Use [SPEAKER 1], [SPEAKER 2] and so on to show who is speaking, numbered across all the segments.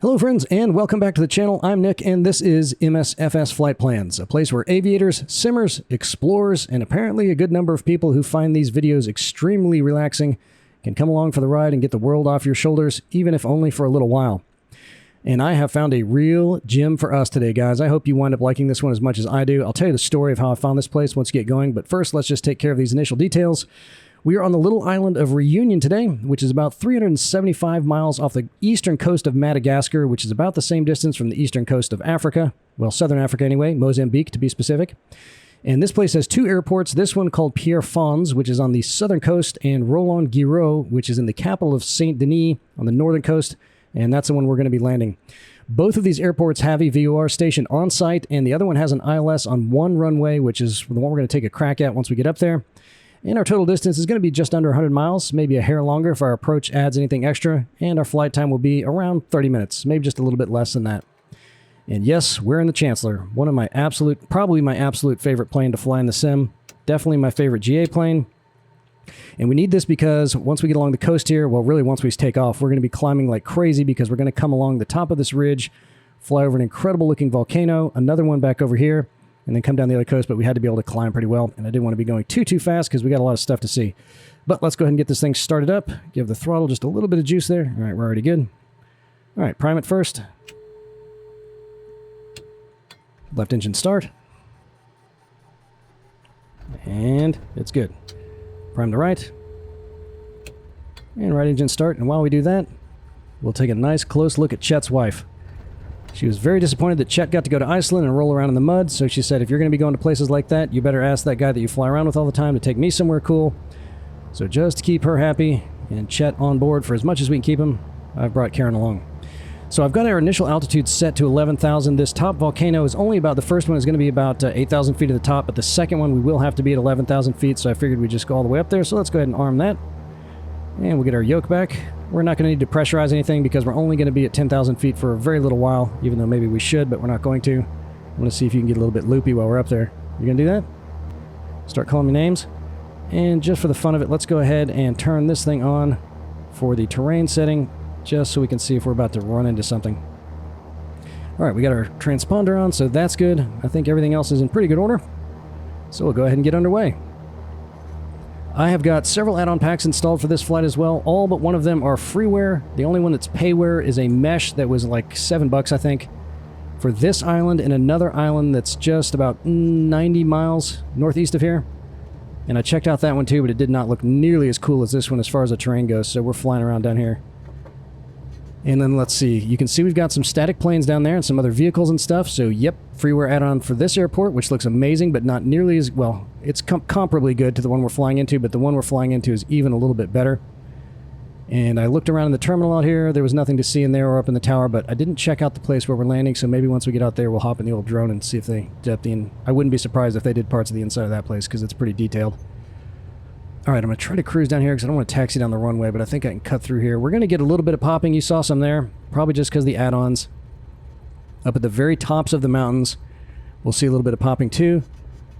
[SPEAKER 1] Hello friends and welcome back to the channel. I'm Nick and this is MSFS Flight Plans, a place where aviators, simmers, explorers, and apparently a good number of people who find these videos extremely relaxing can come along for the ride and get the world off your shoulders, even if only for a little while. And I have found a real gem for us today, guys. I hope you wind up liking this one as much as I do. I'll tell you the story of how I found this place once you get going, but first let's just take care of these initial details. We are on the little island of Réunion today, which is about 375 miles off the eastern coast of Madagascar, which is about the same distance from the eastern coast of Africa. Well, southern Africa anyway, Mozambique to be specific. And this place has two airports, this one called Pierrefonds, which is on the southern coast, and Roland, which is in the capital of St. Denis on the northern coast, and that's the one we're going to be landing. Both of these airports have a VOR station on site, and the other one has an ILS on one runway, which is the one we're going to take a crack at once we get up there. And our total distance is going to be just under 100 miles, maybe a hair longer if our approach adds anything extra, and our flight time will be around 30 minutes, maybe just a little bit less than that. And yes, we're in the Chancellor, one of my probably my absolute favorite plane to fly in the sim, definitely my favorite GA plane. And we need this because once we get along the coast here, well really once we take off, we're going to be climbing like crazy because we're going to come along the top of this ridge, fly over an incredible looking volcano, another one back over here, and then come down the other coast, but we had to be able to climb pretty well, and I didn't want to be going too fast because we got a lot of stuff to see. But let's go ahead and get this thing started up, give the throttle just a little bit of juice there. All right, we're already good. All right, prime it first. Left engine start. And it's good. Prime the right. And right engine start, and while we do that, we'll take a nice close look at Chet's wife. She was very disappointed that Chet got to go to Iceland and roll around in the mud, so she said, if you're going to be going to places like that, you better ask that guy that you fly around with all the time to take me somewhere cool. So just to keep her happy and Chet on board for as much as we can keep him, I've brought Karen along. So I've got our initial altitude set to 11,000. This top volcano is only about, the first one is going to be about 8,000 feet at the top, but the second one we will have to be at 11,000 feet, so I figured we'd just go all the way up there. So let's go ahead and arm that. And we'll get our yoke back. We're not going to need to pressurize anything because we're only going to be at 10,000 feet for a very little while, even though maybe we should, but we're not going to. I want to see if you can get a little bit loopy while we're up there. You going to do that? Start calling me names. And just for the fun of it, let's go ahead and turn this thing on for the terrain setting, just so we can see if we're about to run into something. All right, we got our transponder on, so that's good. I think everything else is in pretty good order. So we'll go ahead and get underway. I have got several add-on packs installed for this flight as well. All but one of them are freeware. The only one that's payware is a mesh that was like $7, I think, for this island and another island that's just about 90 miles northeast of here. And I checked out that one too, but it did not look nearly as cool as this one as far as the terrain goes, so we're flying around down here. And then let's see, you can see we've got some static planes down there and some other vehicles and stuff, so yep, freeware add-on for this airport, which looks amazing, but not nearly as, well, it's comparably good to the one we're flying into, but the one we're flying into is even a little bit better. And I looked around in the terminal out here, there was nothing to see in there or up in the tower, but I didn't check out the place where we're landing, so maybe once we get out there, we'll hop in the old drone and see if they did the, I wouldn't be surprised if they did parts of the inside of that place, because it's pretty detailed. Alright, I'm going to try to cruise down here because I don't want to taxi down the runway, but I think I can cut through here. We're going to get a little bit of popping. You saw some there. Probably just because the add-ons. Up at the very tops of the mountains, we'll see a little bit of popping too.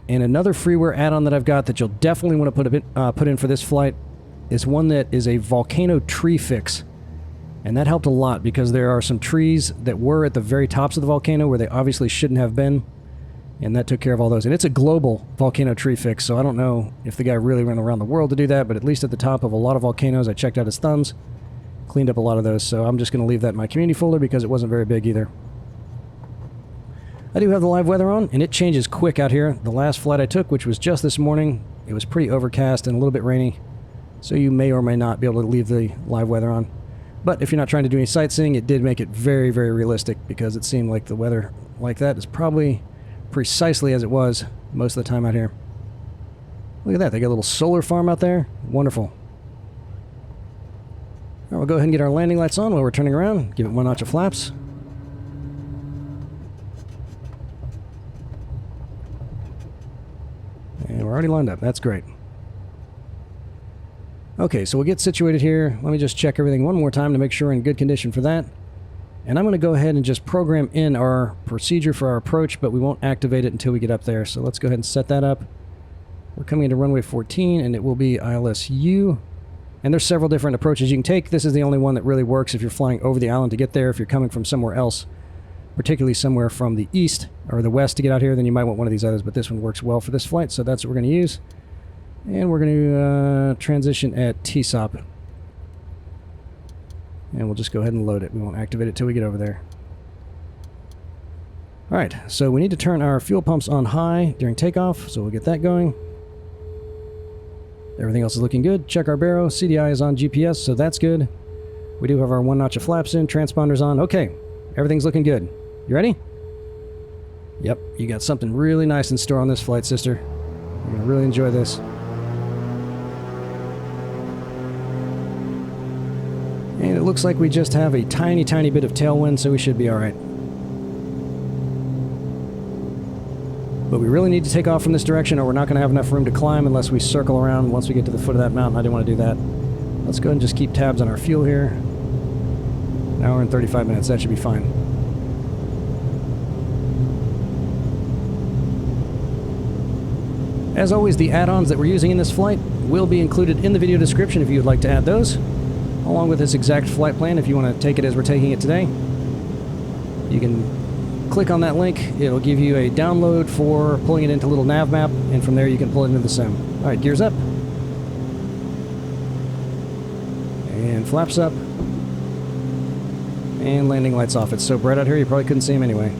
[SPEAKER 1] And another freeware add-on that I've got that you'll definitely want to put in for this flight is one that is a Volcano Tree Fix. And that helped a lot because there are some trees that were at the very tops of the volcano where they obviously shouldn't have been. And that took care of all those. And it's a global volcano tree fix, so I don't know if the guy really went around the world to do that, but at least at the top of a lot of volcanoes, I checked out his thumbs, cleaned up a lot of those, so I'm just going to leave that in my community folder because it wasn't very big either. I do have the live weather on, and it changes quick out here. The last flight I took, which was just this morning, it was pretty overcast and a little bit rainy, so you may or may not be able to leave the live weather on. But if you're not trying to do any sightseeing, it did make it very, very realistic because it seemed like the weather like that is probably precisely as it was most of the time out here. Look at that, they got a little solar farm out there. Wonderful. All right, we'll go ahead and get our landing lights on while we're turning around. Give it one notch of flaps. And we're already lined up, that's great. Okay, so we'll get situated here. Let me just check everything one more time to make sure we're in good condition for that. And I'm going to go ahead and just program in our procedure for our approach, but we won't activate it until we get up there. So let's go ahead and set that up. We're coming into runway 14, and it will be ILSU. And there's several different approaches you can take. This is the only one that really works if you're flying over the island to get there. If you're coming from somewhere else, particularly somewhere from the east or the west to get out here, then you might want one of these others, but this one works well for this flight, so that's what we're going to use. And we're going to transition at TSOP. And we'll just go ahead and load it. We won't activate it till we get over there. Alright, so we need to turn our fuel pumps on high during takeoff, so we'll get that going. Everything else is looking good. Check our baro. CDI is on GPS, so that's good. We do have our 1 notch of flaps in, transponders on. Okay, everything's looking good. You ready? Yep, you got something really nice in store on this flight, sister. You're going to really enjoy this. And it looks like we just have a tiny, tiny bit of tailwind, so we should be alright. But we really need to take off from this direction or we're not going to have enough room to climb unless we circle around once we get to the foot of that mountain. I didn't want to do that. Let's go ahead and just keep tabs on our fuel here. An hour and 35 minutes. That should be fine. As always, the add-ons that we're using in this flight will be included in the video description if you would like to add those, along with this exact flight plan if you want to take it as we're taking it today. You can click on that link. It'll give you a download for pulling it into little NavMap, and from there you can pull it into the sim. Alright, gears up. And flaps up. And landing lights off. It's so bright out here you probably couldn't see them anyway.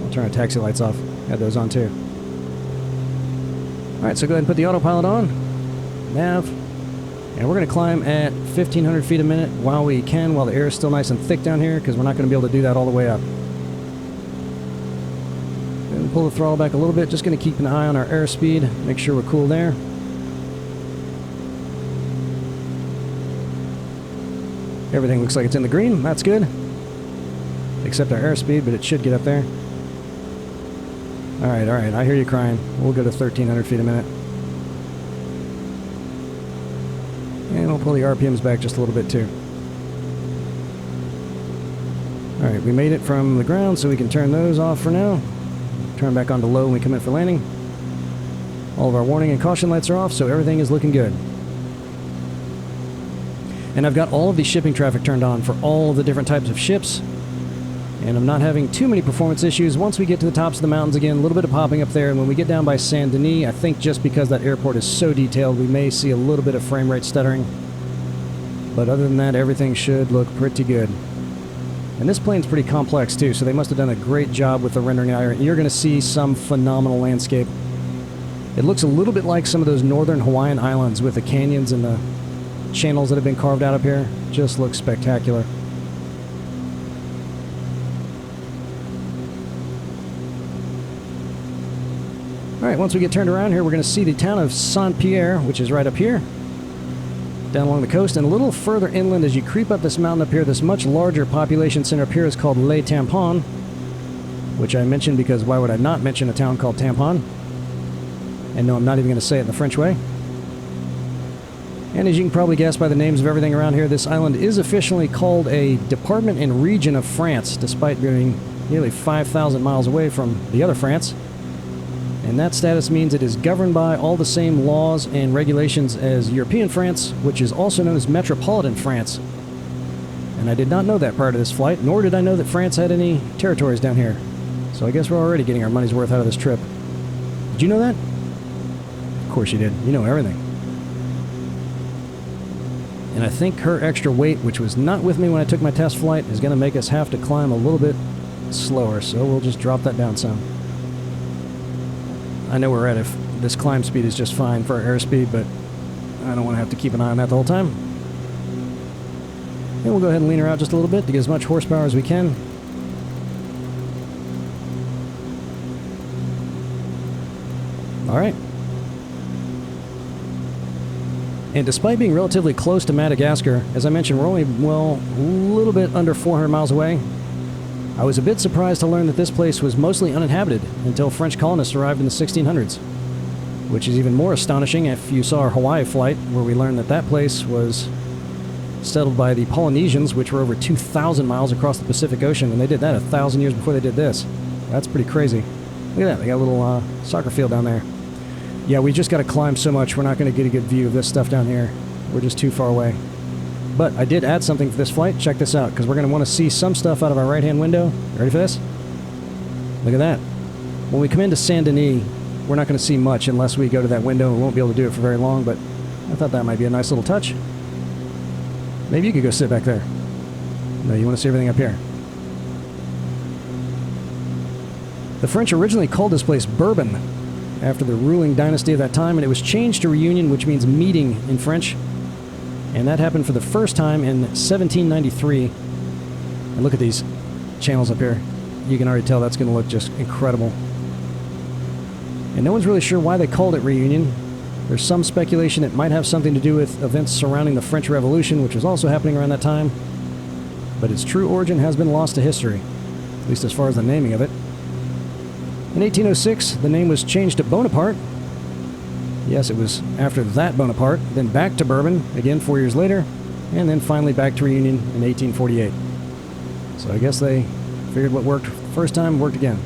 [SPEAKER 1] I'll turn our taxi lights off. Had those on too. Alright, so go ahead and put the autopilot on. Nav. And we're going to climb at 1,500 feet a minute while we can, while the air is still nice and thick down here, because we're not going to be able to do that all the way up. And pull the throttle back a little bit. Just going to keep an eye on our airspeed. Make sure we're cool there. Everything looks like it's in the green. That's good. Except our airspeed, but it should get up there. Alright, alright. I hear you crying. We'll go to 1,300 feet a minute. And we'll pull the RPMs back just a little bit too. Alright, we made it from the ground, so we can turn those off for now. Turn back on to low when we come in for landing. All of our warning and caution lights are off, so everything is looking good. And I've got all of the shipping traffic turned on for all of the different types of ships. And I'm not having too many performance issues. Once we get to the tops of the mountains again, a little bit of popping up there. And when we get down by Saint Denis, I think just because that airport is so detailed, we may see a little bit of frame rate stuttering. But other than that, everything should look pretty good. And this plane's pretty complex too, so they must have done a great job with the rendering there. And you're going to see some phenomenal landscape. It looks a little bit like some of those northern Hawaiian islands with the canyons and the channels that have been carved out up here. Just looks spectacular. Alright, once we get turned around here, we're going to see the town of St. Pierre, which is right up here, down along the coast, and a little further inland as you creep up this mountain up here. This much larger population center up here is called Les Tampons, which I mentioned because why would I not mention a town called Tampon? And no, I'm not even going to say it in the French way. And as you can probably guess by the names of everything around here, this island is officially called a department and region of France, despite being nearly 5,000 miles away from the other France. And that status means it is governed by all the same laws and regulations as European France, which is also known as metropolitan France. And I did not know that prior to this flight, nor did I know that France had any territories down here. So I guess we're already getting our money's worth out of this trip. Did you know that? Of course you did. You know everything. And I think her extra weight, which was not with me when I took my test flight, is going to make us have to climb a little bit slower. So we'll just drop that down some. I know we're at if this climb speed is just fine for our airspeed, but I don't want to have to keep an eye on that the whole time. And we'll go ahead and lean her out just a little bit to get as much horsepower as we can. Alright. And despite being relatively close to Madagascar, as I mentioned, we're only, well, a little bit under 400 miles away. I was a bit surprised to learn that this place was mostly uninhabited until French colonists arrived in the 1600s. Which is even more astonishing if you saw our Hawaii flight, where we learned that that place was settled by the Polynesians, which were over 2,000 miles across the Pacific Ocean, and they did that 1,000 years before they did this. That's pretty crazy. Look at that, they got a little soccer field down there. Yeah, we just got to climb so much, we're not going to get a good view of this stuff down here. we're just too far away. But I did add something for this flight. Check this out, because we're going to want to see some stuff out of our right-hand window. Ready for this? Look at that. When we come into Saint Denis, we're not going to see much unless we go to that window. We won't be able to do it for very long, but I thought that might be a nice little touch. Maybe you could go sit back there. No, you want to see everything up here. The French originally called this place Bourbon, after the ruling dynasty of that time, and it was changed to Réunion, which means meeting in French. And that happened for the first time in 1793. And look at these channels up here. You can already tell that's going to look just incredible. And no one's really sure why they called it Réunion. There's some speculation it might have something to do with events surrounding the French Revolution, which was also happening around that time. But its true origin has been lost to history, at least as far as the naming of it. In 1806, the name was changed to Bonaparte. Yes, it was after that Bonaparte, then back to Bourbon, again 4 years later, and then finally back to Réunion in 1848. So I guess they figured what worked first time worked again.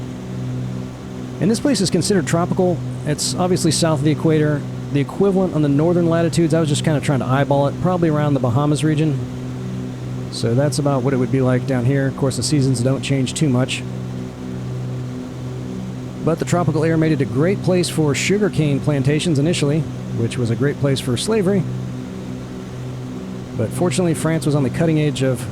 [SPEAKER 1] And this place is considered tropical. It's obviously south of the equator. The equivalent on the northern latitudes, I was just kind of trying to eyeball it, probably around the Bahamas region. So that's about what it would be like down here. Of course, the seasons don't change too much. But the tropical air made it a great place for sugarcane plantations initially, which was a great place for slavery. But fortunately, France was on the cutting edge of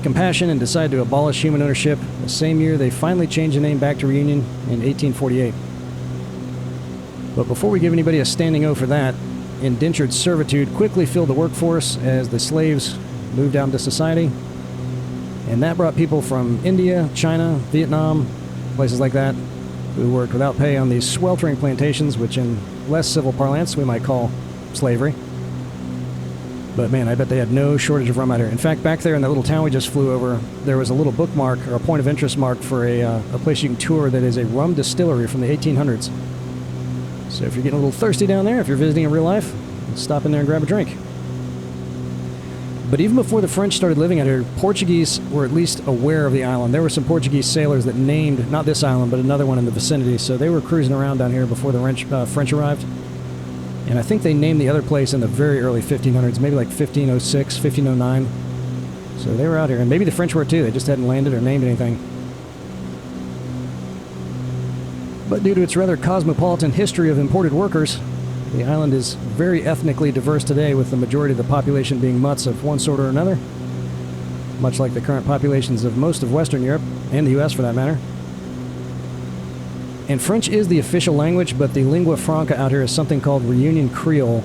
[SPEAKER 1] compassion and decided to abolish human ownership. The same year, they finally changed the name back to Réunion in 1848. But before we give anybody a standing O for that, indentured servitude quickly filled the workforce as the slaves moved out into society. And that brought people from India, China, Vietnam, places like that, who worked without pay on these sweltering plantations, which in less civil parlance we might call slavery. But man, I bet they had no shortage of rum out here. In fact, back there in that little town we just flew over, there was a little bookmark or a point of interest mark for a place you can tour that is a rum distillery from the 1800s. So if you're getting a little thirsty down there, if you're visiting in real life, stop in there and grab a drink. But even before the French started living out here, Portuguese were at least aware of the island. There were some Portuguese sailors that named, not this island, but another one in the vicinity. So they were cruising around down here before the French arrived. And I think they named the other place in the very early 1500s, maybe like 1506, 1509. So they were out here. And maybe the French were too. They just hadn't landed or named anything. But due to its rather cosmopolitan history of imported workers, the island is very ethnically diverse today, with the majority of the population being mutts of one sort or another, much like the current populations of most of Western Europe, and the US for that matter. And French is the official language, but the lingua franca out here is something called Réunion Creole.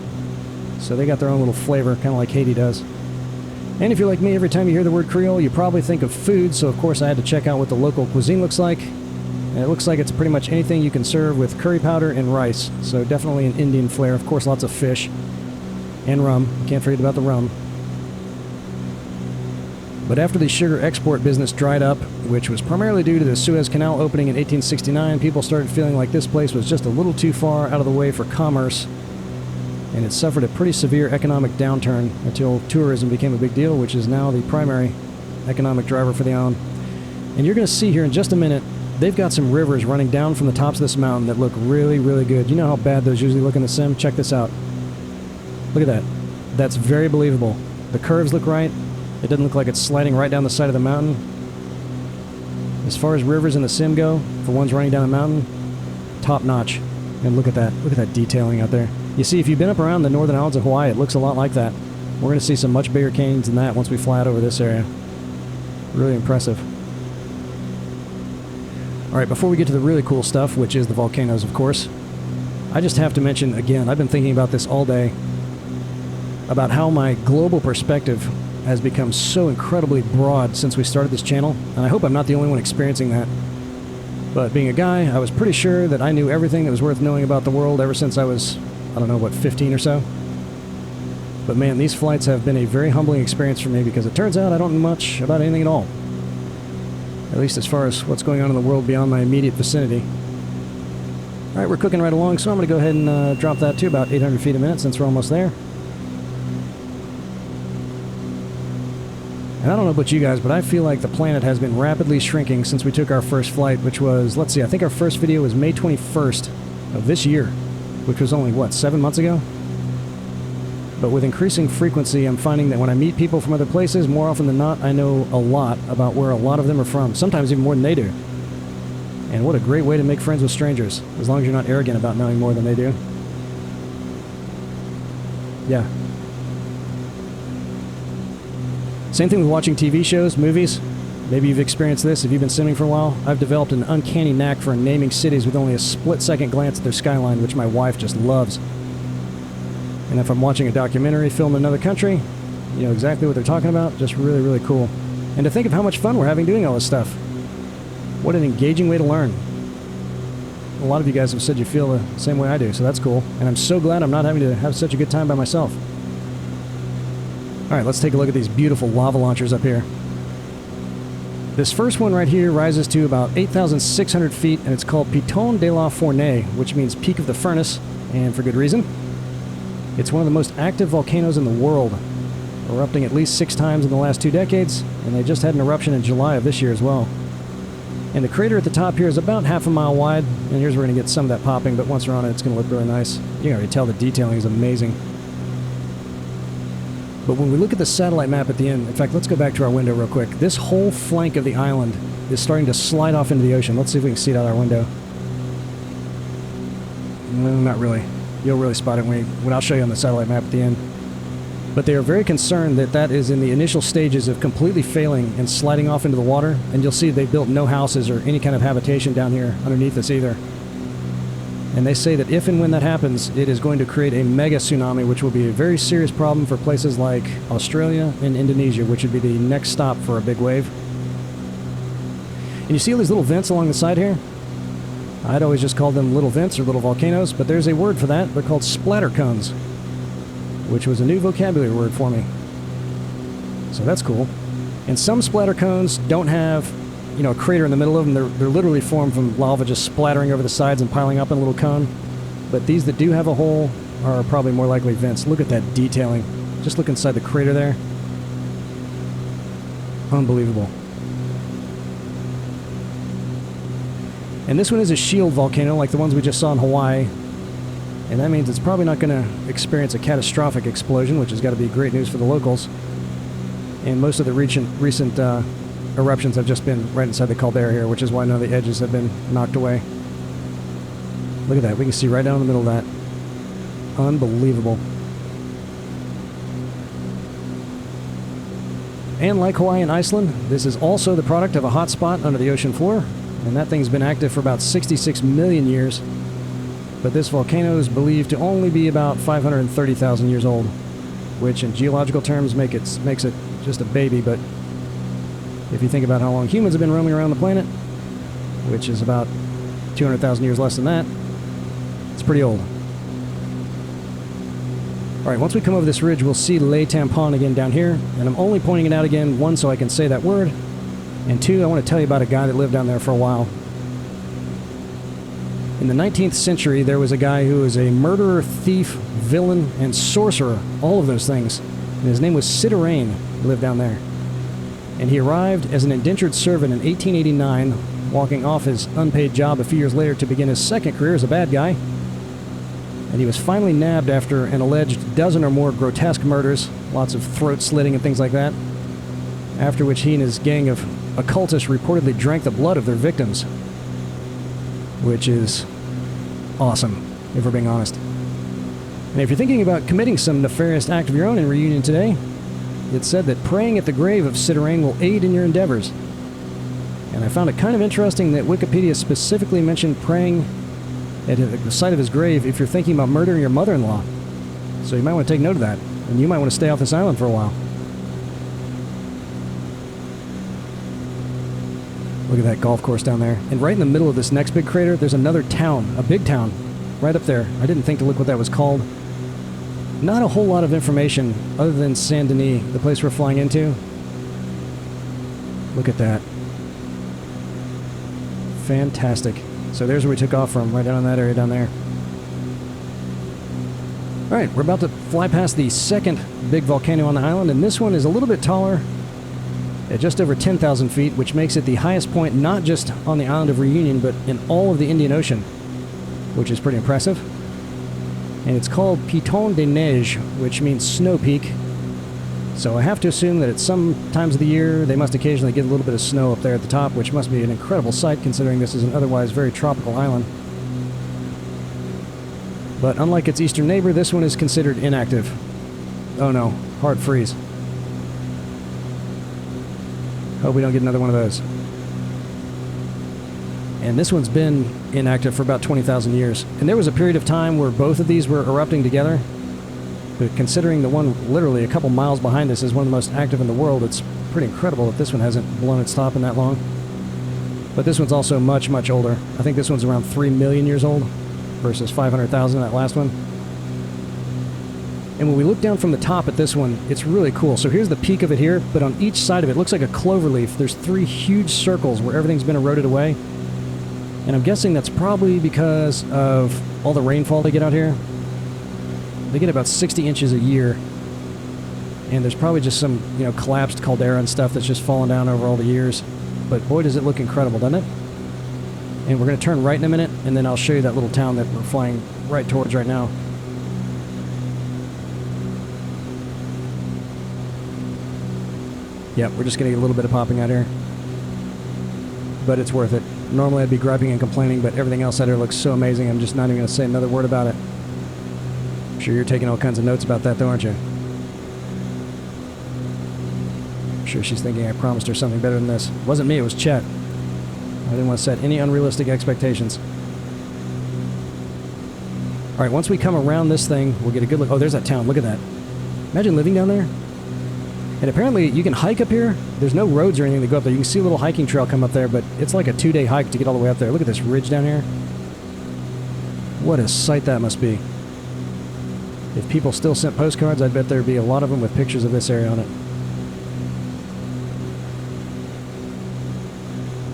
[SPEAKER 1] So they got their own little flavor, kind of like Haiti does. And if you're like me, every time you hear the word Creole, you probably think of food, so of course I had to check out what the local cuisine looks like. And it looks like it's pretty much anything you can serve with curry powder and rice. So definitely an Indian flair. Of course, lots of fish and rum. Can't forget about the rum. But after the sugar export business dried up, which was primarily due to the Suez Canal opening in 1869, people started feeling like this place was just a little too far out of the way for commerce. And it suffered a pretty severe economic downturn until tourism became a big deal, which is now the primary economic driver for the island. And you're going to see here in just a minute, they've got some rivers running down from the tops of this mountain that look really, really good. You know how bad those usually look in the sim? Check this out. Look at that. That's very believable. The curves look right. It doesn't look like it's sliding right down the side of the mountain. As far as rivers in the sim go, for ones running down a mountain, top notch. And look at that. Look at that detailing out there. You see, if you've been up around the northern islands of Hawaii, it looks a lot like that. We're going to see some much bigger canyons than that once we fly out over this area. Really impressive. Alright, before we get to the really cool stuff, which is the volcanoes, of course, I just have to mention, again, I've been thinking about this all day, about how my global perspective has become so incredibly broad since we started this channel, and I hope I'm not the only one experiencing that. But being a guy, I was pretty sure that I knew everything that was worth knowing about the world ever since I was, I don't know, what, 15 or so? But man, these flights have been a very humbling experience for me, because it turns out I don't know much about anything at all. At least as far as what's going on in the world beyond my immediate vicinity. Alright, we're cooking right along, so I'm going to go ahead and drop that to about 800 feet a minute since we're almost there. And I don't know about you guys, but I feel like the planet has been rapidly shrinking since we took our first flight, which was, let's see, I think our first video was May 21st of this year, which was only, what, 7 months ago? But with increasing frequency, I'm finding that when I meet people from other places, more often than not, I know a lot about where a lot of them are from, sometimes even more than they do. And what a great way to make friends with strangers, as long as you're not arrogant about knowing more than they do. Yeah. Same thing with watching TV shows, movies. Maybe you've experienced this if you've been simming for a while. I've developed an uncanny knack for naming cities with only a split-second glance at their skyline, which my wife just loves. And if I'm watching a documentary filmed in another country, you know exactly what they're talking about. Just really, really cool. And to think of how much fun we're having doing all this stuff. What an engaging way to learn. A lot of you guys have said you feel the same way I do, so that's cool. And I'm so glad I'm not having to have such a good time by myself. Alright, let's take a look at these beautiful lava launchers up here. This first one right here rises to about 8,600 feet, and it's called Piton de la Fournaise, which means Peak of the Furnace, and for good reason. It's one of the most active volcanoes in the world, erupting at least 6 times in the last 2 decades, and they just had an eruption in July of this year as well. And the crater at the top here is about half a mile wide, and here's where we're going to get some of that popping, but once we're on it, it's going to look really nice. You can already tell the detailing is amazing. But when we look at the satellite map at the end, in fact, let's go back to our window real quick. This whole flank of the island is starting to slide off into the ocean. Let's see if we can see it out our window. No, not really. You'll really spot it when I'll show you on the satellite map at the end. But they are very concerned that that is in the initial stages of completely failing and sliding off into the water, and you'll see they built no houses or any kind of habitation down here underneath us either. And they say that if and when that happens, it is going to create a mega tsunami, which will be a very serious problem for places like Australia and Indonesia, which would be the next stop for a big wave. And you see all these little vents along the side here? I'd always just called them little vents or little volcanoes, but there's a word for that. They're called splatter cones, which was a new vocabulary word for me. So that's cool. And some splatter cones don't have, you know, a crater in the middle of them. They're literally formed from lava just splattering over the sides and piling up in a little cone. But these that do have a hole are probably more likely vents. Look at that detailing. Just look inside the crater there. Unbelievable. And this one is a shield volcano like the ones we just saw in Hawaii. And that means it's probably not going to experience a catastrophic explosion, which has got to be great news for the locals. And most of the recent eruptions have just been right inside the caldera here, which is why none of the edges have been knocked away. Look at that. We can see right down in the middle of that. Unbelievable. And like Hawaii and Iceland, this is also the product of a hot spot under the ocean floor. And that thing's been active for about 66 million years. But this volcano is believed to only be about 530,000 years old, which in geological terms makes it just a baby. But if you think about how long humans have been roaming around the planet, which is about 200,000 years less than that, it's pretty old. Alright, once we come over this ridge, we'll see Le Tampon again down here, and I'm only pointing it out again, 1, so I can say that word, and 2, I want to tell you about a guy that lived down there for a while. In the 19th century, there was a guy who was a murderer, thief, villain, and sorcerer, all of those things, and his name was Siderain. He lived down there. And he arrived as an indentured servant in 1889, walking off his unpaid job a few years later to begin his second career as a bad guy. And he was finally nabbed after an alleged dozen or more grotesque murders, lots of throat slitting and things like that, after which he and his gang of occultists reportedly drank the blood of their victims, which is awesome, if we're being honest. And if you're thinking about committing some nefarious act of your own in Reunion today, it's said that praying at the grave of Siderain will aid in your endeavors. And I found it kind of interesting that Wikipedia specifically mentioned praying at the site of his grave if you're thinking about murdering your mother-in-law. So you might want to take note of that, and you might want to stay off this island for a while. Look at that golf course down there. And right in the middle of this next big crater, there's another town, a big town, right up there. I didn't think to look what that was called. Not a whole lot of information other than Saint Denis, the place we're flying into. Look at that. Fantastic. So there's where we took off from, right down in that area down there. Alright, we're about to fly past the second big volcano on the island, and this one is a little bit taller, at just over 10,000 feet, which makes it the highest point not just on the island of Reunion, but in all of the Indian Ocean, which is pretty impressive. And it's called Piton de Neige, which means snow peak. So I have to assume that at some times of the year, they must occasionally get a little bit of snow up there at the top, which must be an incredible sight considering this is an otherwise very tropical island. But unlike its eastern neighbor, this one is considered inactive. Oh no, hard freeze. Hope we don't get another one of those. And this one's been inactive for about 20,000 years. And there was a period of time where both of these were erupting together. But considering the one literally a couple miles behind us is one of the most active in the world, it's pretty incredible that this one hasn't blown its top in that long. But this one's also much, much older. I think this one's around 3 million years old versus 500,000 that last one. And when we look down from the top at this one, it's really cool. So here's the peak of it here, but on each side of it, it looks like a clover leaf. There's 3 huge circles where everything's been eroded away. And I'm guessing that's probably because of all the rainfall they get out here. They get about 60 inches a year. And there's probably just some, collapsed caldera and stuff that's just fallen down over all the years. But boy, does it look incredible, doesn't it? And we're going to turn right in a minute, and then I'll show you that little town that we're flying right towards right now. Yep, we're just going to get a little bit of popping out here. But it's worth it. Normally I'd be griping and complaining, but everything else out here looks so amazing, I'm just not even going to say another word about it. I'm sure you're taking all kinds of notes about that, though, aren't you? I'm sure she's thinking I promised her something better than this. It wasn't me, it was Chet. I didn't want to set any unrealistic expectations. Alright, once we come around this thing, we'll get a good look. Oh, there's that town. Look at that. Imagine living down there. And apparently you can hike up here. There's no roads or anything to go up there. You can see a little hiking trail come up there, but it's like a 2-day hike to get all the way up there. Look at this ridge down here. What a sight that must be. If people still sent postcards, I'd bet there'd be a lot of them with pictures of this area on it.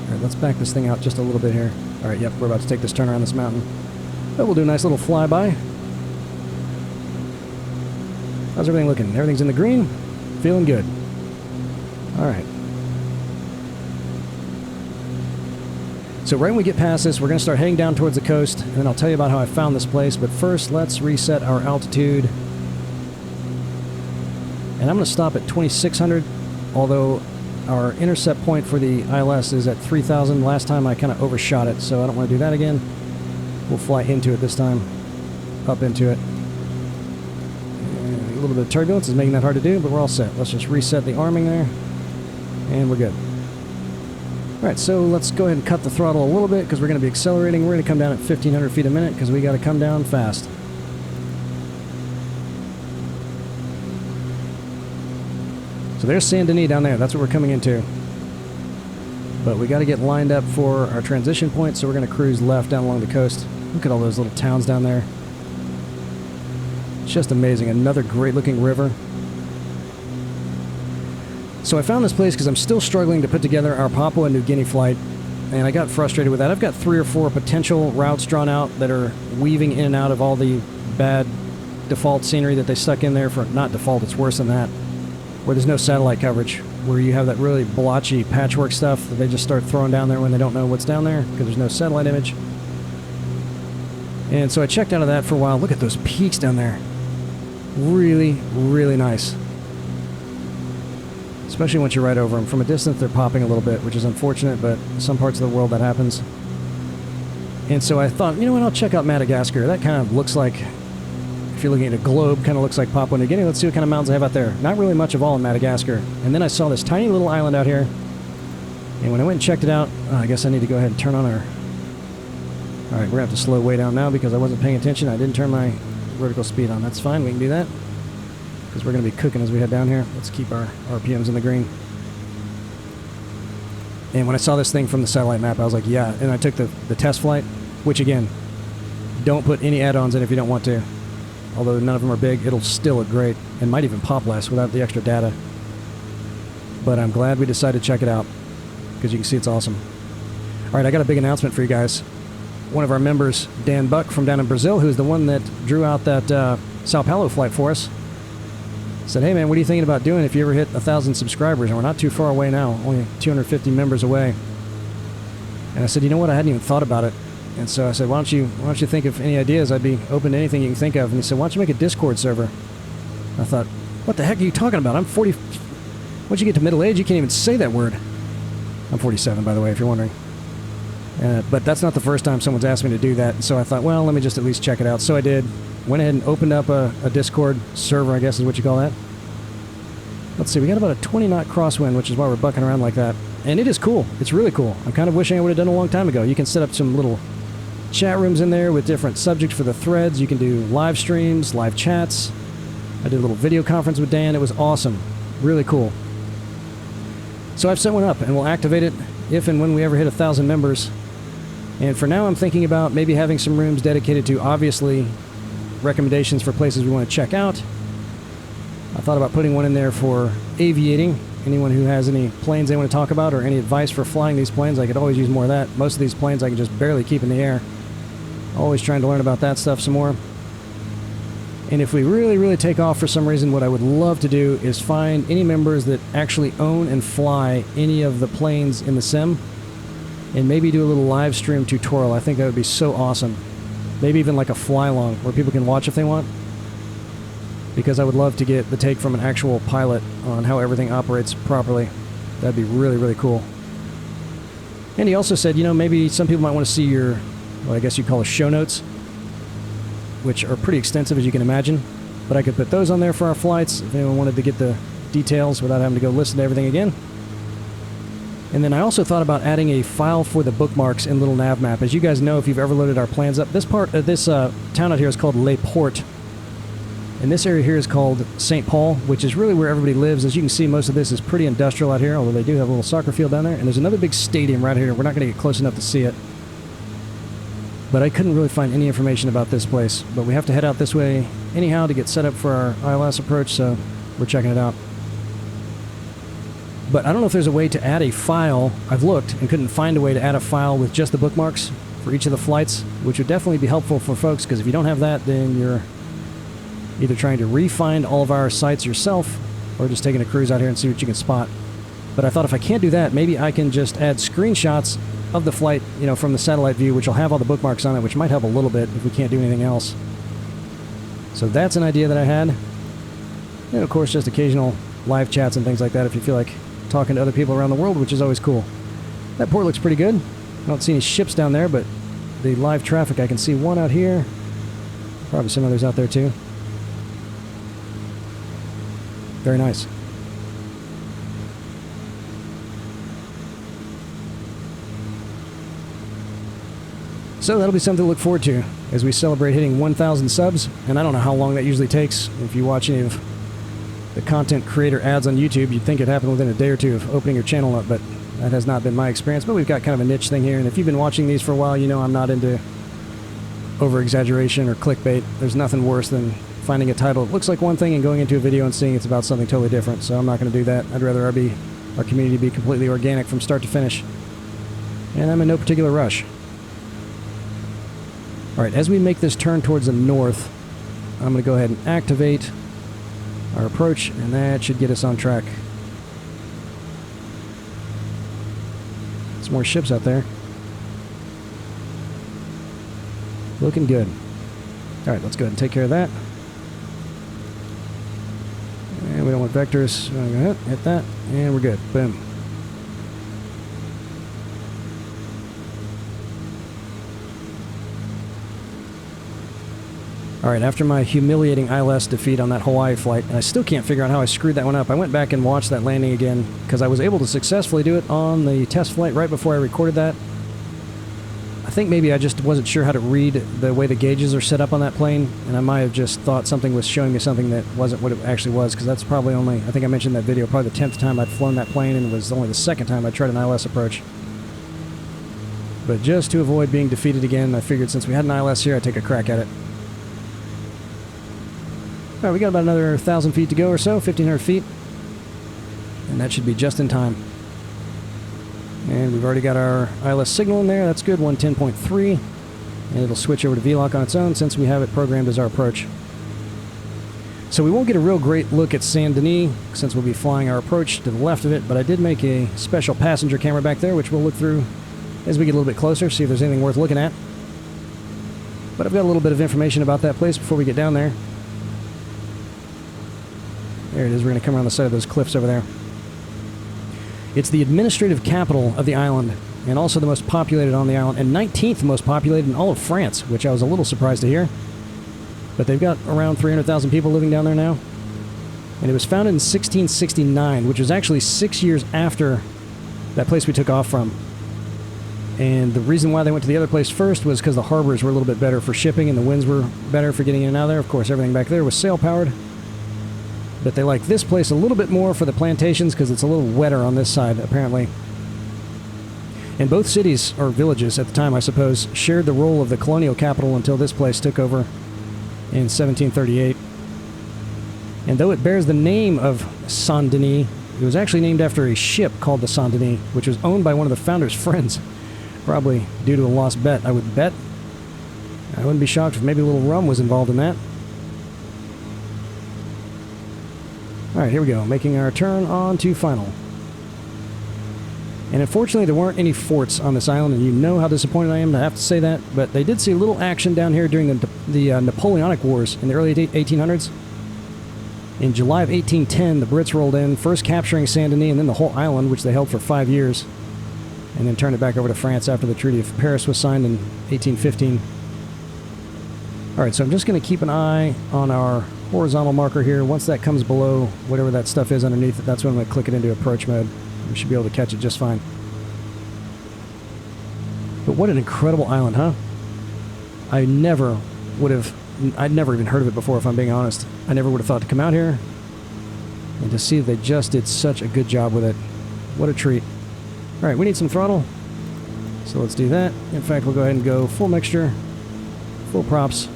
[SPEAKER 1] Alright, let's back this thing out just a little bit here. Alright, yep, we're about to take this turn around this mountain. But we'll do a nice little flyby. How's everything looking? Everything's in the green? Feeling good. Alright. So right when we get past this, we're going to start heading down towards the coast, and then I'll tell you about how I found this place. But first, let's reset our altitude. And I'm going to stop at 2,600, although our intercept point for the ILS is at 3,000. Last time I kind of overshot it, so I don't want to do that again. We'll fly into it this time. Up into it. A little bit of turbulence is making that hard to do, but we're all set. Let's just reset the arming there, and we're good. Alright, so let's go ahead and cut the throttle a little bit because we're going to be accelerating. We're going to come down at 1,500 feet a minute because we got to come down fast. So there's Saint Denis down there. That's what we're coming into. But we got to get lined up for our transition point, so we're going to cruise left down along the coast. Look at all those little towns down there. It's just amazing. Another great looking river. So I found this place because I'm still struggling to put together our Papua New Guinea flight, and I got frustrated with that. I've got 3 or 4 potential routes drawn out that are weaving in and out of all the bad default scenery that they stuck in there for, not default, it's worse than that, where there's no satellite coverage, where you have that really blotchy patchwork stuff that they just start throwing down there when they don't know what's down there because there's no satellite image. And so I checked out of that for a while. Look at those peaks down there. Really, really nice. Especially once you're right over them. From a distance, they're popping a little bit, which is unfortunate, but some parts of the world that happens. And so I thought, you know what, I'll check out Madagascar. That kind of looks like, if you're looking at a globe, kind of looks like Papua New Guinea. Let's see what kind of mountains they have out there. Not really much of all in Madagascar. And then I saw this tiny little island out here. And when I went and checked it out, I guess I need to go ahead and turn on our... Alright, we're going to have to slow way down now because I wasn't paying attention. I didn't turn my vertical speed on. That's fine, we can do that. Because we're going to be cooking as we head down here. Let's keep our RPMs in the green. And when I saw this thing from the satellite map, I was like, yeah. And I took the test flight, which again, don't put any add-ons in if you don't want to. Although none of them are big, it'll still look great. And might even pop less without the extra data. But I'm glad we decided to check it out. Because you can see it's awesome. Alright, I got a big announcement for you guys. One of our members, Dan Buck from down in Brazil, who's the one that drew out that Sao Paulo flight for us, said, hey man, what are you thinking about doing if you ever hit 1,000 subscribers? And we're not too far away now, only 250 members away. And I said, you know what, I hadn't even thought about it. And so I said, why don't you think of any ideas? I'd be open to anything you can think of. And he said, why don't you make a Discord server? I thought, what the heck are you talking about? I'm 40... Once you get to middle age, you can't even say that word. I'm 47, by the way, if you're wondering. But that's not the first time someone's asked me to do that. So I thought, well, let me just at least check it out. So I did. Went ahead and opened up a Discord server, I guess is what you call that. Let's see, we got about a 20-knot crosswind, which is why we're bucking around like that. And it is cool. It's really cool. I'm kind of wishing I would have done it a long time ago. You can set up some little chat rooms in there with different subjects for the threads. You can do live streams, live chats. I did a little video conference with Dan. It was awesome. Really cool. So I've set one up, and we'll activate it if and when we ever hit 1,000 members. And for now, I'm thinking about maybe having some rooms dedicated to, obviously, recommendations for places we want to check out. I thought about putting one in there for aviating. Anyone who has any planes they want to talk about or any advice for flying these planes, I could always use more of that. Most of these planes I can just barely keep in the air. Always trying to learn about that stuff some more. And if we really, really take off for some reason, what I would love to do is find any members that actually own and fly any of the planes in the sim, and maybe do a little live stream tutorial. I think that would be so awesome. Maybe even like a fly-along where people can watch if they want. Because I would love to get the take from an actual pilot on how everything operates properly. That'd be really, really cool. And he also said, you know, maybe some people might want to see your, what I guess you call a show notes, which are pretty extensive, as you can imagine. But I could put those on there for our flights if anyone wanted to get the details without having to go listen to everything again. And then I also thought about adding a file for the bookmarks in little NavMap. As you guys know, if you've ever loaded our plans up, this part of this town out here is called Le Port. And this area here is called St. Paul, which is really where everybody lives. As you can see, most of this is pretty industrial out here, although they do have a little soccer field down there. And there's another big stadium right here. We're not going to get close enough to see it. But I couldn't really find any information about this place. But we have to head out this way anyhow to get set up for our ILS approach, so we're checking it out. But I don't know if there's a way to add a file. I've looked and couldn't find a way to add a file with just the bookmarks for each of the flights, which would definitely be helpful for folks, because if you don't have that, then you're either trying to re-find all of our sites yourself or just taking a cruise out here and see what you can spot. But I thought if I can't do that, maybe I can just add screenshots of the flight, you know, from the satellite view, which will have all the bookmarks on it, which might help a little bit if we can't do anything else. So that's an idea that I had. And of course, just occasional live chats and things like that if you feel like talking to other people around the world, which is always cool. That port looks pretty good. I don't see any ships down there, but the live traffic, I can see one out here. Probably some others out there too. Very nice. So that'll be something to look forward to as we celebrate hitting 1,000 subs. And I don't know how long that usually takes. If you watch any of the content creator ads on YouTube, you'd think it happened within a day or two of opening your channel up, but that has not been my experience. But we've got kind of a niche thing here, and if you've been watching these for a while, you know I'm not into over-exaggeration or clickbait. There's nothing worse than finding a title that looks like one thing and going into a video and seeing it's about something totally different, so I'm not going to do that. I'd rather our community be completely organic from start to finish. And I'm in no particular rush. Alright, as we make this turn towards the north, I'm going to go ahead and activate our approach, and that should get us on track. Some more ships out there. Looking good. Alright, let's go ahead and take care of that. And we don't want vectors. I'm going to hit that, and we're good. Boom. Alright, after my humiliating ILS defeat on that Hawaii flight, and I still can't figure out how I screwed that one up. I went back and watched that landing again, because I was able to successfully do it on the test flight right before I recorded that. I think maybe I just wasn't sure how to read the way the gauges are set up on that plane, and I might have just thought something was showing me something that wasn't what it actually was, because that's probably only, I think I mentioned in that video, probably the 10th time I'd flown that plane, and it was only the 2nd time I tried an ILS approach. But just to avoid being defeated again, I figured since we had an ILS here, I'd take a crack at it. Alright, we got about another 1,000 feet to go or so, 1,500 feet. And that should be just in time. And we've already got our ILS signal in there, that's good, 110.3. And it'll switch over to VLOC on its own since we have it programmed as our approach. So we won't get a real great look at Saint Denis since we'll be flying our approach to the left of it, but I did make a special passenger camera back there, which we'll look through as we get a little bit closer, see if there's anything worth looking at. But I've got a little bit of information about that place before we get down there. There it is. We're going to come around the side of those cliffs over there. It's the administrative capital of the island, and also the most populated on the island, and 19th most populated in all of France, which I was a little surprised to hear. But they've got around 300,000 people living down there now. And it was founded in 1669, which was actually 6 years after that place we took off from. And the reason why they went to the other place first was because the harbors were a little bit better for shipping and the winds were better for getting in and out of there. Of course, everything back there was sail-powered. But they like this place a little bit more for the plantations because it's a little wetter on this side, apparently. And both cities, or villages at the time, I suppose, shared the role of the colonial capital until this place took over in 1738. And though it bears the name of Saint Denis, it was actually named after a ship called the Saint Denis, which was owned by one of the founders' friends. Probably due to a lost bet, I would bet. I wouldn't be shocked if maybe a little rum was involved in that. Alright, here we go, making our turn on to final. And unfortunately there weren't any forts on this island, and you know how disappointed I am to have to say that, but they did see a little action down here during the Napoleonic Wars in the early 1800s. In July of 1810, the Brits rolled in, first capturing Saint Denis and then the whole island, which they held for 5 years. And then turned it back over to France after the Treaty of Paris was signed in 1815. Alright, so I'm just going to keep an eye on our horizontal marker here. Once that comes below whatever that stuff is underneath it, that's when I'm going to click it into approach mode. We should be able to catch it just fine. But what an incredible island, huh? I'd never even heard of it before, if I'm being honest. I never would have thought to come out here and to see that they just did such a good job with it. What a treat. Alright, we need some throttle, so let's do that. In fact, we'll go ahead and go full mixture, full props.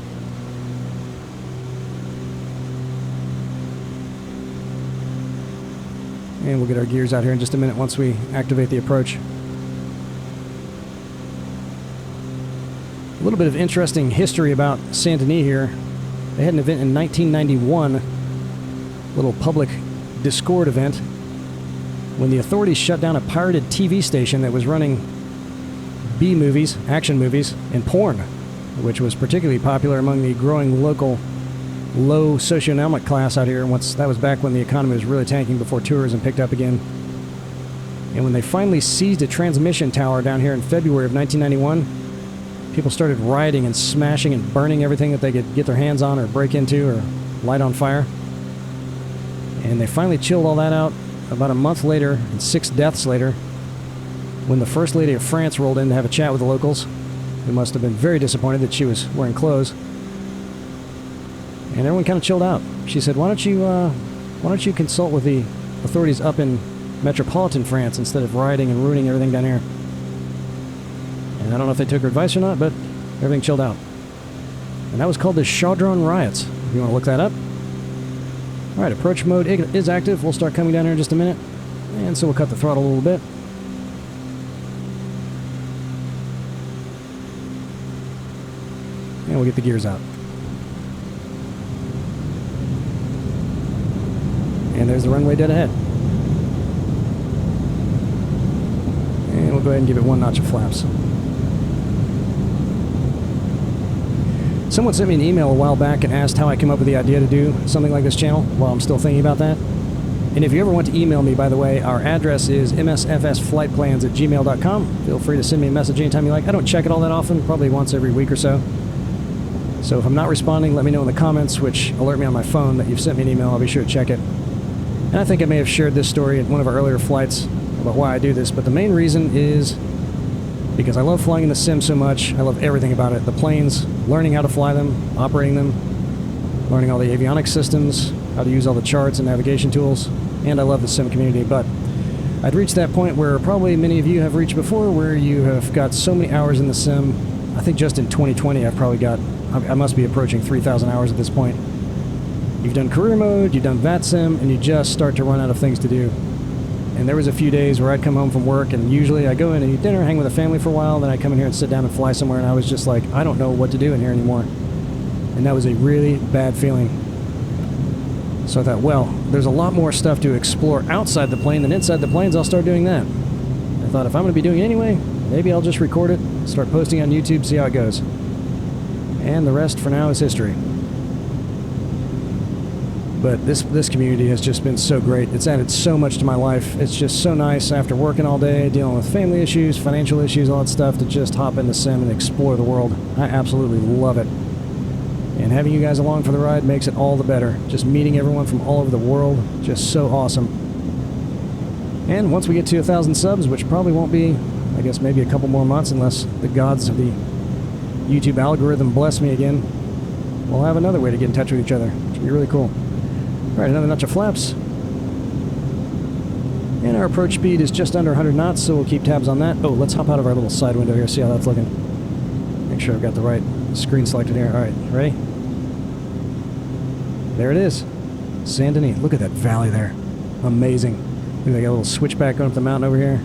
[SPEAKER 1] And we'll get our gears out here in just a minute once we activate the approach. A little bit of interesting history about Saint Denis here. They had an event in 1991, a little public Discord event, when the authorities shut down a pirated TV station that was running B-movies, action movies, and porn, which was particularly popular among the growing local low socioeconomic class out here. Once that was back when the economy was really tanking before tourism picked up again. And when they finally seized a transmission tower down here in February of 1991, people started rioting and smashing and burning everything that they could get their hands on or break into or light on fire. And they finally chilled all that out about a month later, and 6 deaths later, when the First Lady of France rolled in to have a chat with the locals, who must have been very disappointed that she was wearing clothes. And everyone kind of chilled out. She said, why don't you consult with the authorities up in metropolitan France instead of rioting and ruining everything down here? And I don't know if they took her advice or not, but everything chilled out. And that was called the Chaudron Riots, if you want to look that up. Alright, approach mode is active. We'll start coming down here in just a minute. And so we'll cut the throttle a little bit. And we'll get the gears out. And there's the runway dead ahead. And we'll go ahead and give it 1 notch of flaps. Someone sent me an email a while back and asked how I came up with the idea to do something like this channel. While I'm still thinking about that. And if you ever want to email me, by the way, our address is msfsflightplans@gmail.com. Feel free to send me a message anytime you like. I don't check it all that often, probably once every week or so. So if I'm not responding, let me know in the comments, which alert me on my phone that you've sent me an email. I'll be sure to check it. And I think I may have shared this story at one of our earlier flights about why I do this, but the main reason is because I love flying in the sim so much. I love everything about it. The planes, learning how to fly them, operating them, learning all the avionics systems, how to use all the charts and navigation tools, and I love the sim community. But I'd reached that point where probably many of you have reached before, where you have got so many hours in the sim. I think just in 2020 I've probably got, I must be approaching 3,000 hours at this point. You've done career mode, you've done VATSIM, and you just start to run out of things to do. And there was a few days where I'd come home from work, and usually I go in and eat dinner, hang with the family for a while, then I come in here and sit down and fly somewhere, and I was just like, I don't know what to do in here anymore. And that was a really bad feeling. So I thought, well, there's a lot more stuff to explore outside the plane than inside the planes. I'll start doing that. I thought, if I'm going to be doing it anyway, maybe I'll just record it, start posting on YouTube, see how it goes. And the rest for now is history. But this community has just been so great. It's added so much to my life. It's just so nice after working all day, dealing with family issues, financial issues, all that stuff, to just hop in the sim and explore the world. I absolutely love it. And having you guys along for the ride makes it all the better. Just meeting everyone from all over the world, just so awesome. And once we get to 1,000 subs, which probably won't be, I guess maybe a couple more months unless the gods of the YouTube algorithm bless me again, we'll have another way to get in touch with each other, which will be really cool. Alright, another notch of flaps. And our approach speed is just under 100 knots, so we'll keep tabs on that. Oh, let's hop out of our little side window here, see how that's looking. Make sure I've got the right screen selected here. Alright, ready? There it is. Saint Denis. Look at that valley there. Amazing. Look, they got a little switchback going up the mountain over here.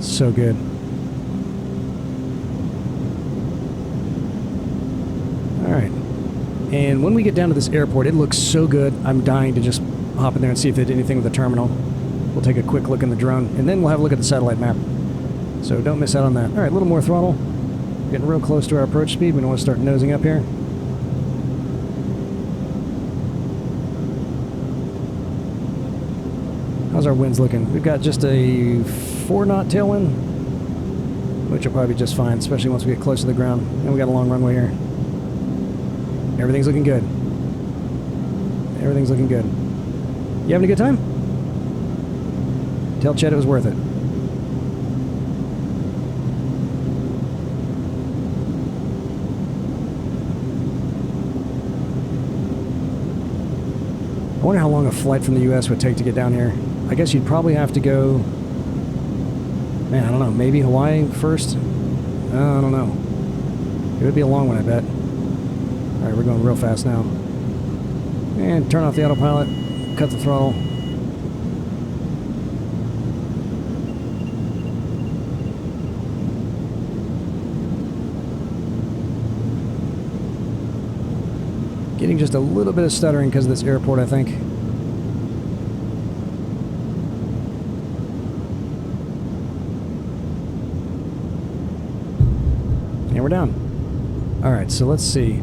[SPEAKER 1] So good. Alright. And when we get down to this airport, it looks so good. I'm dying to just hop in there and see if they did anything with the terminal. We'll take a quick look in the drone, and then we'll have a look at the satellite map. So don't miss out on that. Alright, a little more throttle. Getting real close to our approach speed. We don't want to start nosing up here. How's our winds looking? We've got just a 4-knot tailwind, which will probably be just fine, especially once we get close to the ground. And we got a long runway here. Everything's looking good. Everything's looking good. You having a good time? Tell Chet it was worth it. I wonder how long a flight from the US would take to get down here. I guess you'd probably have to go... Man, I don't know. Maybe Hawaii first? I don't know. It would be a long one, I bet. Alright, we're going real fast now. And turn off the autopilot. Cut the throttle. Getting just a little bit of stuttering because of this airport, I think. And we're down. Alright, so let's see.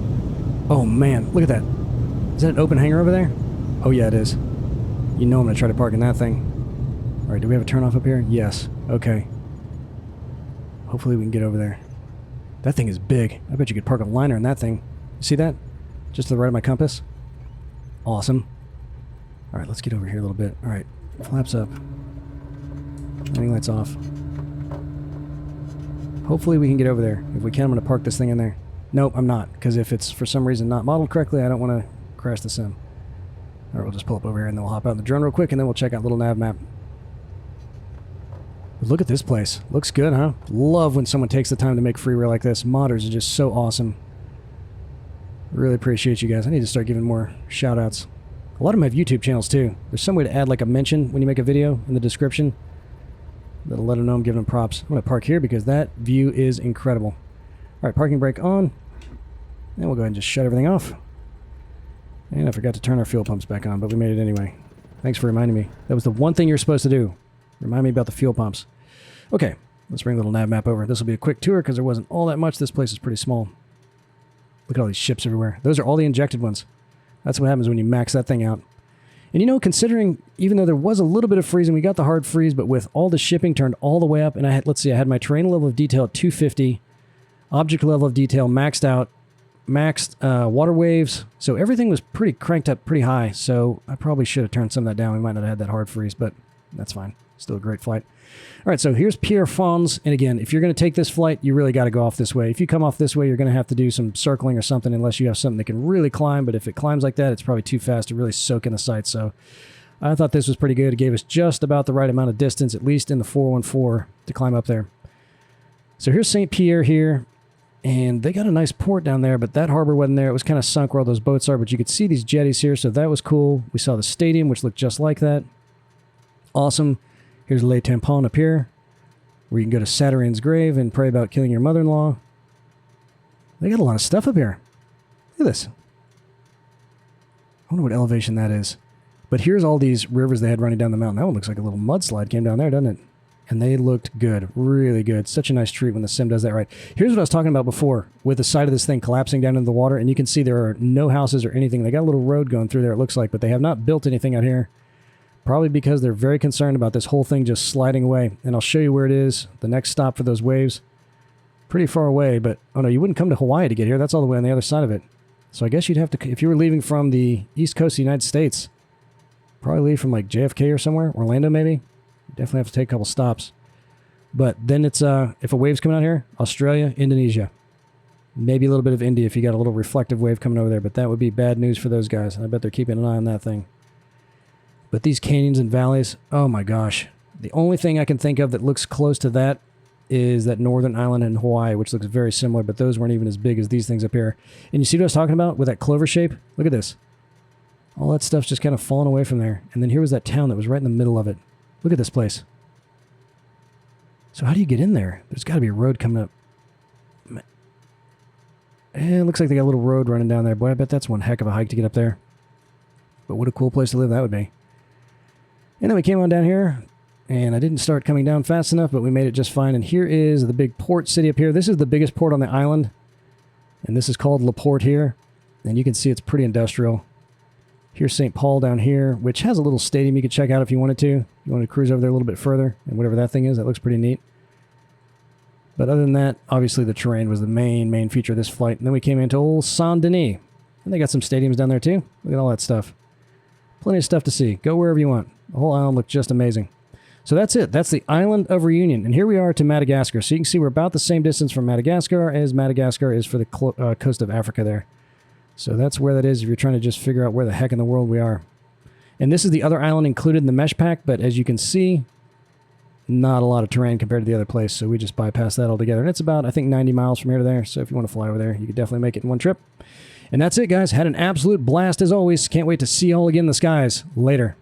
[SPEAKER 1] Oh man, look at that. Is that an open hangar over there? Oh yeah, it is. You know I'm going to try to park in that thing. Alright, do we have a turnoff up here? Yes. Okay. Hopefully we can get over there. That thing is big. I bet you could park a liner in that thing. You see that? Just to the right of my compass. Awesome. Alright, let's get over here a little bit. Alright, flaps up. Landing lights off. Hopefully we can get over there. If we can, I'm going to park this thing in there. Nope, I'm not, because if it's for some reason not modeled correctly, I don't want to crash the sim. Alright, we'll just pull up over here and then we'll hop out in the drone real quick and then we'll check out little NavMap. Look at this place. Looks good, huh? Love when someone takes the time to make freeware like this. Modders are just so awesome. Really appreciate you guys. I need to start giving more shout-outs. A lot of them have YouTube channels, too. There's some way to add, like, a mention when you make a video in the description. That'll let them know I'm giving them props. I'm going to park here because that view is incredible. Alright, parking brake on. And we'll go ahead and just shut everything off. And I forgot to turn our fuel pumps back on, but we made it anyway. Thanks for reminding me. That was the one thing you're supposed to do. Remind me about the fuel pumps. Okay, let's bring a little NavMap over. This will be a quick tour because there wasn't all that much. This place is pretty small. Look at all these ships everywhere. Those are all the injected ones. That's what happens when you max that thing out. And you know, considering, even though there was a little bit of freezing, we got the hard freeze, but with all the shipping turned all the way up, and I had, let's see, I had my terrain level of detail at 250, object level of detail maxed out, maxed water waves, so everything was pretty cranked up pretty high, so I probably should have turned some of that down. We might not have had that hard freeze, but that's fine. Still a great flight. All right, so here's Pierrefonds, and again, if you're going to take this flight, you really got to go off this way. If you come off this way, you're going to have to do some circling or something unless you have something that can really climb, but if it climbs like that, it's probably too fast to really soak in the sights, so I thought this was pretty good. It gave us just about the right amount of distance, at least in the 414, to climb up there. So here's St. Pierre here, and they got a nice port down there, but that harbor wasn't there. It was kind of sunk where all those boats are, but you could see these jetties here, so that was cool. We saw the stadium, which looked just like that. Awesome. Here's Le Tampon up here, where you can go to Saturn's grave and pray about killing your mother-in-law. They got a lot of stuff up here. Look at this. I wonder what elevation that is. But here's all these rivers they had running down the mountain. That one looks like a little mudslide came down there, doesn't it? and they looked good, really good. Such a nice treat when the sim does that right. Here's what I was talking about before, with the side of this thing collapsing down into the water, and you can see there are no houses or anything. They got a little road going through there, it looks like, but they have not built anything out here. Probably because they're very concerned about this whole thing just sliding away. And I'll show you where it is, the next stop for those waves. Pretty far away, but oh no, you wouldn't come to Hawaii to get here. That's all the way on the other side of it. So I guess you'd have to, if you were leaving from the east coast of the United States, probably leave from like JFK or somewhere, Orlando maybe. You definitely have to take a couple stops. But then it's, if a wave's coming out here, Australia, Indonesia. Maybe a little bit of India if you got a little reflective wave coming over there, but that would be bad news for those guys. I bet they're keeping an eye on that thing. But these canyons and valleys, oh my gosh. The only thing I can think of that looks close to that is that northern island in Hawaii, which looks very similar, but those weren't even as big as these things up here. And you see what I was talking about with that clover shape? Look at this. All that stuff's just kind of falling away from there. And then here was that town that was right in the middle of it. Look at this place. So how do you get in there? There's got to be a road coming up. It looks like they got a little road running down there. Boy, I bet that's one heck of a hike to get up there. But what a cool place to live that would be. And then we came on down here, and I didn't start coming down fast enough, but we made it just fine. And here is the big port city up here. This is the biggest port on the island, and this is called La Porte here. And you can see it's pretty industrial. Here's St. Paul down here, which has a little stadium you could check out if you wanted to. You wanted to cruise over there a little bit further, and whatever that thing is, that looks pretty neat. But other than that, obviously the terrain was the main feature of this flight. And then we came into old Saint-Denis, and they got some stadiums down there too. Look at all that stuff. Plenty of stuff to see. Go wherever you want. The whole island looked just amazing. So that's it. That's the island of Réunion. And here we are to Madagascar. So you can see we're about the same distance from Madagascar as Madagascar is for the coast of Africa there. So that's where that is if you're trying to just figure out where the heck in the world we are. And this is the other island included in the mesh pack, but as you can see, not a lot of terrain compared to the other place. So we just bypassed that altogether. And it's about, I think, 90 miles from here to there. So if you want to fly over there, you could definitely make it in one trip. And that's it, guys. Had an absolute blast as always. Can't wait to see you all again in the skies. Later.